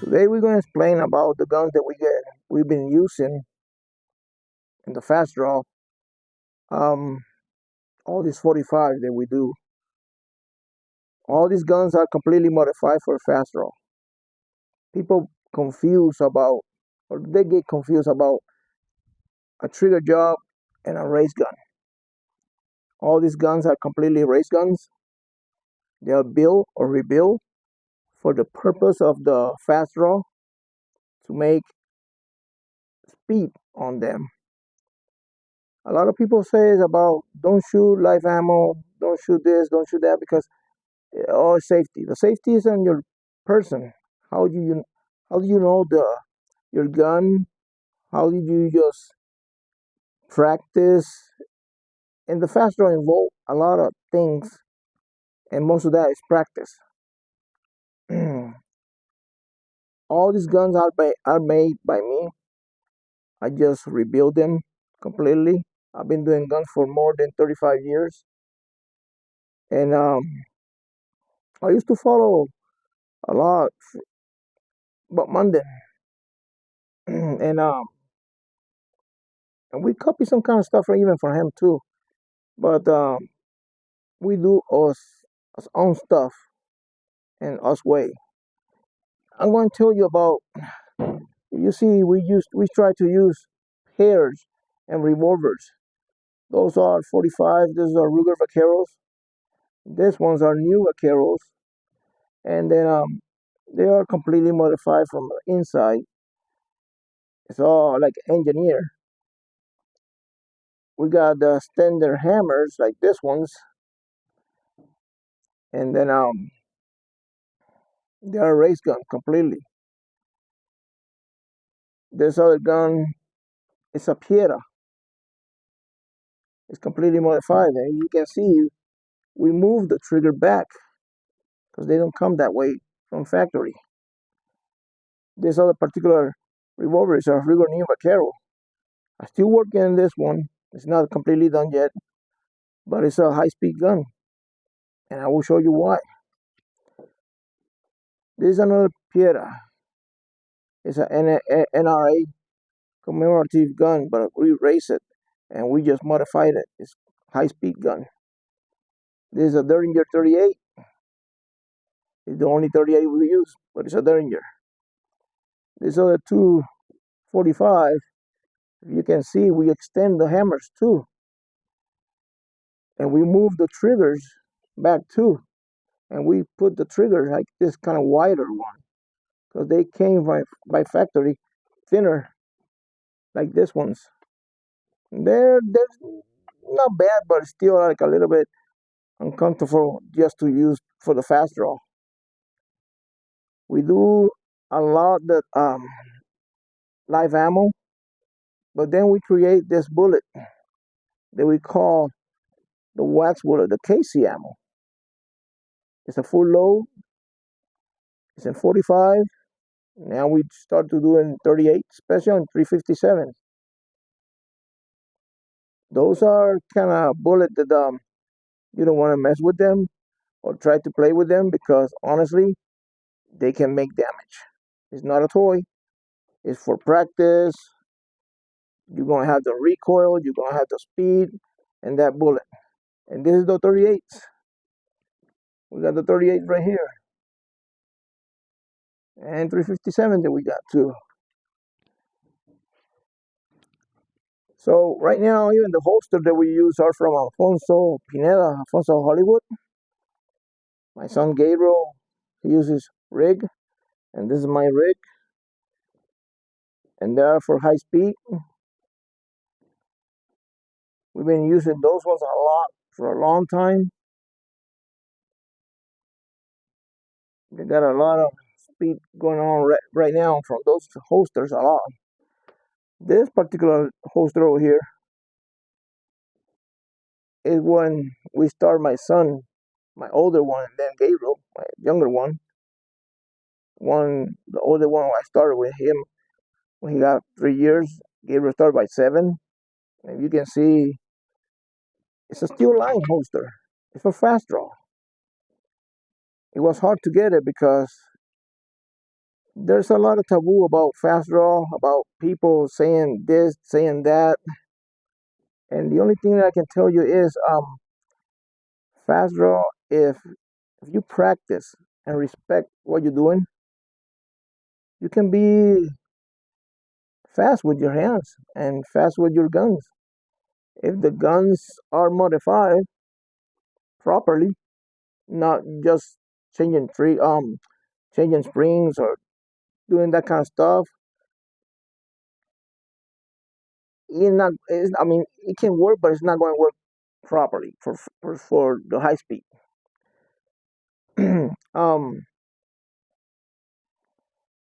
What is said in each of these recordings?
Today we're going to explain about the guns that we've been using in the fast draw. Um, all these 45 that we do, all these guns are completely modified for fast draw. People confused about, or they get confused about a trigger job and a race gun. All these guns are completely race guns. They are built or rebuilt for the purpose of the fast draw to make speed on them. A lot of people say about don't shoot live ammo, don't shoot this, don't shoot that because all safety. The safety is on your person. How do you how do you know your gun? How did you just practice? And the fast draw involve a lot of things, and most of that is practice. All these guns are made by me. I just rebuild them completely. I've been doing guns for more than 35 years, and I used to follow a lot, but Monday, and and we copy some kind of stuff even for him too. But we do us own stuff and us way. I'm going to tell you about. You see, we try to use pairs and revolvers. Those are 45. Those are Ruger Vaqueros. These ones are new Vaqueros, and then they are completely modified from the inside. It's all like engineer. We got the standard hammers like this ones, and then they are race gun completely. This other gun is a Piera. It's completely modified, and you can see we move the trigger back because they don't come that way from factory. This other particular revolver is a Ruger New Vaquero. I'm still working on this one. It's not completely done yet, but it's a high-speed gun, and I will show you why. This is another Piera. It's an NRA commemorative gun, but we race it and we just modified it. It's high-speed gun. This is a Derringer 38. It's the only 38 we use, but it's a Derringer. These other two 45, you can see we extend the hammers too. And we move the triggers back too. And we put the triggers like this kind of wider one. Because they came by factory thinner, like this ones. They're not bad, but still like a little bit uncomfortable just to use for the fast draw. We do a lot that live ammo, but then we create this bullet that we call the wax bullet, the KC ammo. It's a full load. It's in 45. Now we start to do in 38, especially on 357. Those are kind of bullets that you don't want to mess with them or try to play with them because honestly, they can make damage. It's not a toy. It's for practice. You're gonna have the recoil. You're gonna have the speed and that bullet. And this is the 38s. We got the 38 right here. And 357 that we got too. So right now, even the holster that we use are from Alfonso Pineda, Alfonso Hollywood. My son Gabriel, he uses rig, and this is my rig. And they are for high speed. We've been using those ones a lot for a long time. They got a lot of speed going on right now from those holsters a lot. This particular holster over here is when we start my son, my older one, and then Gabriel, my younger one. The older one, I started with him when he got 3 years. Gabriel started by 7. And you can see it's a steel line holster. It's for fast draw. It was hard to get it because there's a lot of taboo about fast draw, about people saying this, saying that, and the only thing that I can tell you is fast draw. If you practice and respect what you're doing, you can be fast with your hands and fast with your guns. If the guns are modified properly, not just changing springs or doing that kind of stuff, I mean, it can work, but it's not going to work properly for the high speed. um,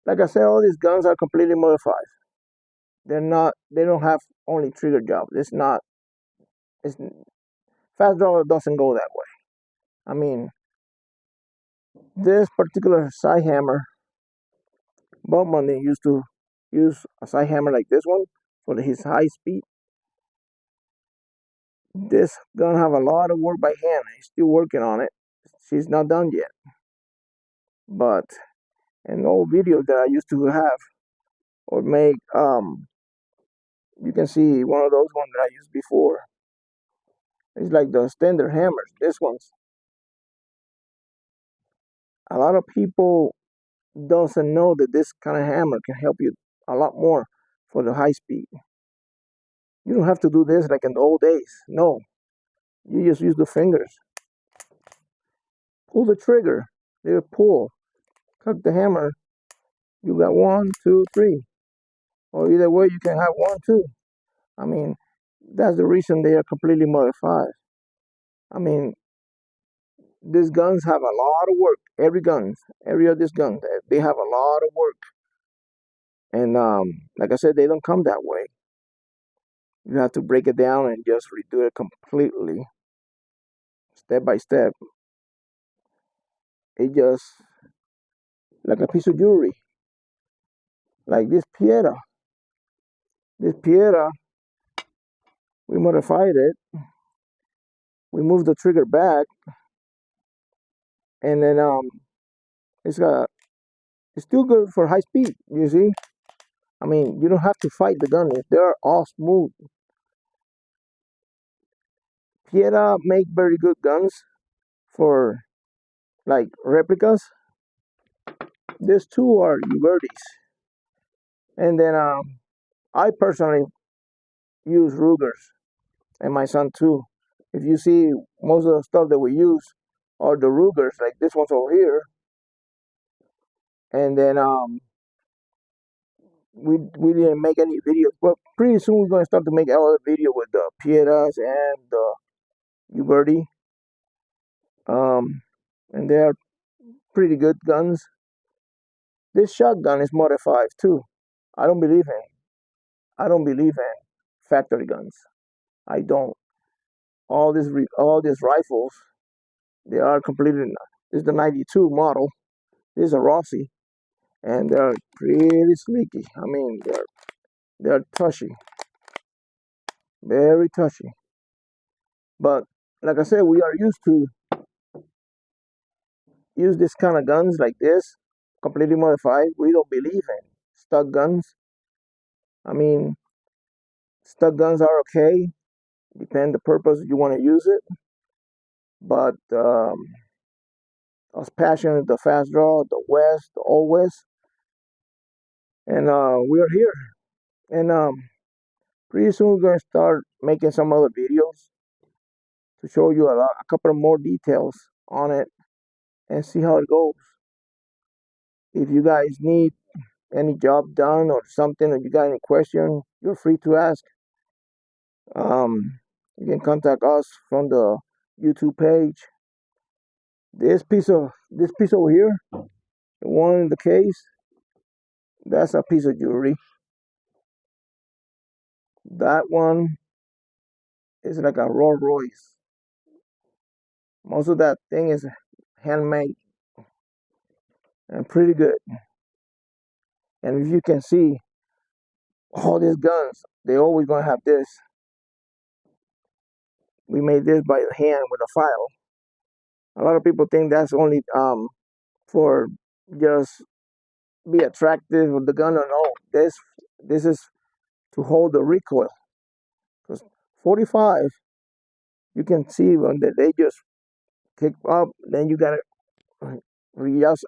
like I said, all these guns are completely modified. They're not. They don't have only trigger jobs. It's not. It's fast draw doesn't go that way. I mean, this particular side hammer, Bob Monday used to use a side hammer like this one for his high speed. This gonna have a lot of work by hand. He's still working on it. She's not done yet. But in old videos that I used to have or make, you can see one of those ones that I used before. It's like the standard hammers. This one's a lot of people doesn't know that this kind of hammer can help you a lot more for the high speed. You don't have to do this like in the old days. No, you just use the fingers. Pull the trigger. There, pull. Cut the hammer. You got one, two, three. Or either way, you can have one, two. I mean, that's the reason they are completely modified. I mean, these guns have a lot of work. Every of these guns, they have a lot of work. And like I said, they don't come that way. You have to break it down and just redo it completely, step by step. It just like a piece of jewelry, like this piedra. This piedra, we modified it. We moved the trigger back, and then it's got it's still good for high speed. You see, I mean, you don't have to fight the gun. They're all smooth. Piedra make very good guns for like replicas. These two are Ubertis, and then I personally use Rugers, and my son too. If you see, most of the stuff that we use are the Rugers, like this one's over here, and then we didn't make any videos, but pretty soon we're gonna start to make other video with the Piedras and the Uberti, um, and they're pretty good guns. This shotgun is modified too. I don't believe in. I don't believe in factory guns. I don't. All these rifles, they are completely. This is the '92 model. This is a Rossi, and they're pretty sneaky. I mean, they're touchy, very touchy. But like I said, we are used to use this kind of guns like this, completely modified. We don't believe in stock guns. I mean, stock guns are okay, depend the purpose you want to use it. But I was passionate the fast draw, the West, the Old West, and we are here. And pretty soon we're gonna start making some other videos to show you a couple of more details on it and see how it goes. If you guys need any job done or something, or you got any question, you're free to ask. You can contact us from the YouTube page. This piece over here, the one in the case, that's a piece of jewelry. That one is like a Rolls Royce. Most of that thing is handmade and pretty good. And if you can see all these guns, they always gonna have this. We made this by hand with a file. A lot of people think that's only for just be attractive with the gun or no. This is to hold the recoil. Because 45, you can see when they just kick up, then you gotta readjust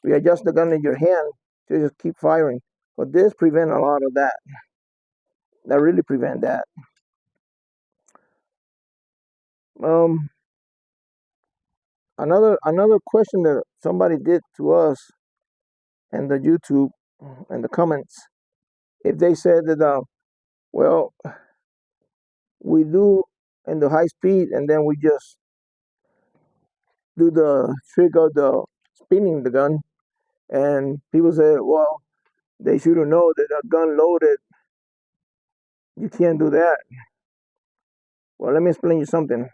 readjust the gun in your hand to just keep firing. But this prevent a lot of that. That really prevent that. Um, another question that somebody did to us and the YouTube and the comments, if they said that well, we do in the high speed and then we just do the trick of the spinning the gun, and people say, well, they should have known that a gun loaded, you can't do that. Well, let me explain you something.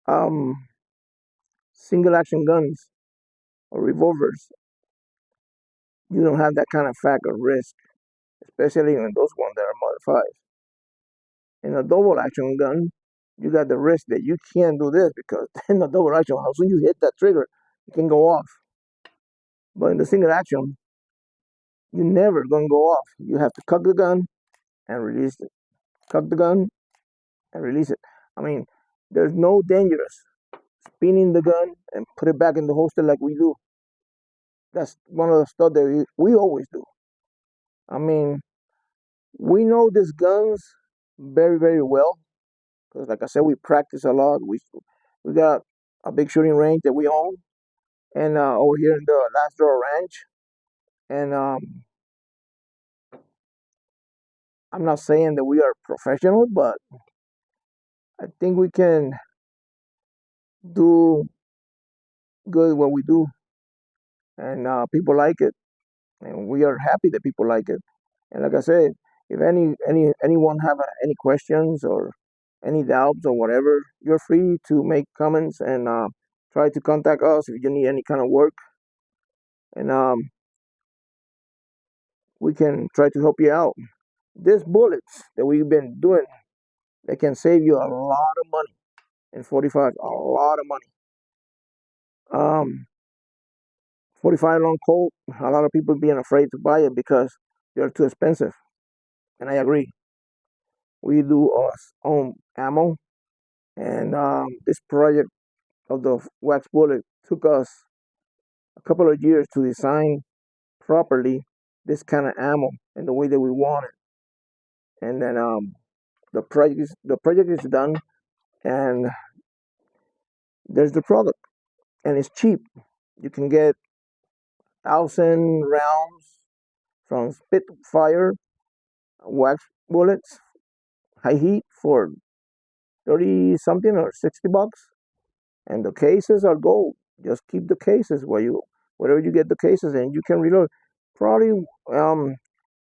Um, Single action guns or revolvers, you don't have that kind of fact or risk, especially in those ones that are modified. In a double action gun, you got the risk that you can't do this because in a double action, as soon as you hit that trigger, it can go off. But in the single action, you never gonna go off. You have to cock the gun and release it. Cock the gun and release it. I mean, there's no dangerous spinning the gun and put it back in the holster like we do. That's one of the stuff that we always do. I mean, we know these guns very, very well because, like I said, we practice a lot. We got a big shooting range that we own, and over here in the Last Draw Ranch. And I'm not saying that we are professional, but I think we can do good what we do, and people like it, and we are happy that people like it. And like I said, if anyone have any questions or any doubts or whatever, you're free to make comments and try to contact us if you need any kind of work, and we can try to help you out. These bullets that we've been doing, they can save you a lot of money in 45, a lot of money. 45 long Colt, a lot of people being afraid to buy it because they're too expensive, and I agree. We do our own ammo, and this project of the wax bullet took us a couple of years to design properly this kind of ammo in the way that we want it. And then the project is done, and there's the product, and it's cheap. You can get 1,000 rounds from Spitfire wax bullets, high heat for 30 something or $60, and the cases are gold. Just keep the cases wherever you get the cases, and you can reload. Probably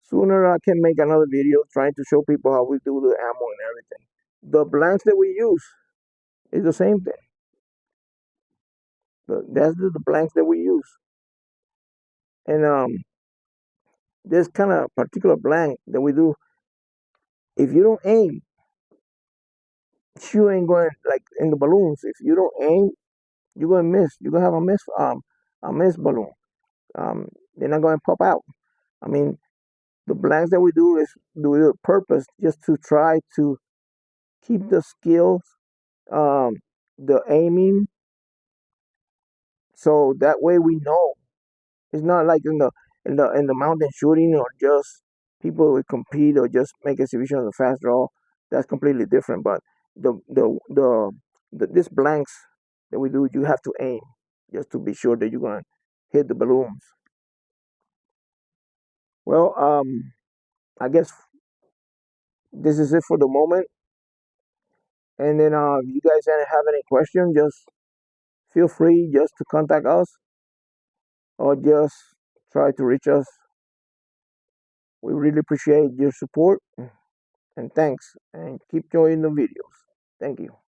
sooner I can make another video trying to show people how we do the ammo and everything. The blanks that we use is the same thing. That's the blanks that we use, and this kind of particular blank that we do, if you don't aim, you ain't going like in the balloons. If you don't aim, you're gonna miss. You're gonna have a miss balloon. They're not gonna pop out. I mean, the blanks that we do is do it on purpose just to try to keep the skills, um, the aiming, so that way we know. It's not like in the mountain shooting or just people will compete or just make exhibition of the fast draw. That's completely different. But this blanks that we do, you have to aim just to be sure that you're gonna hit the balloons. Well, I guess this is it for the moment. And then if you guys have any question, just feel free just to contact us or just try to reach us. We really appreciate your support, and thanks, and keep joining the videos. Thank you.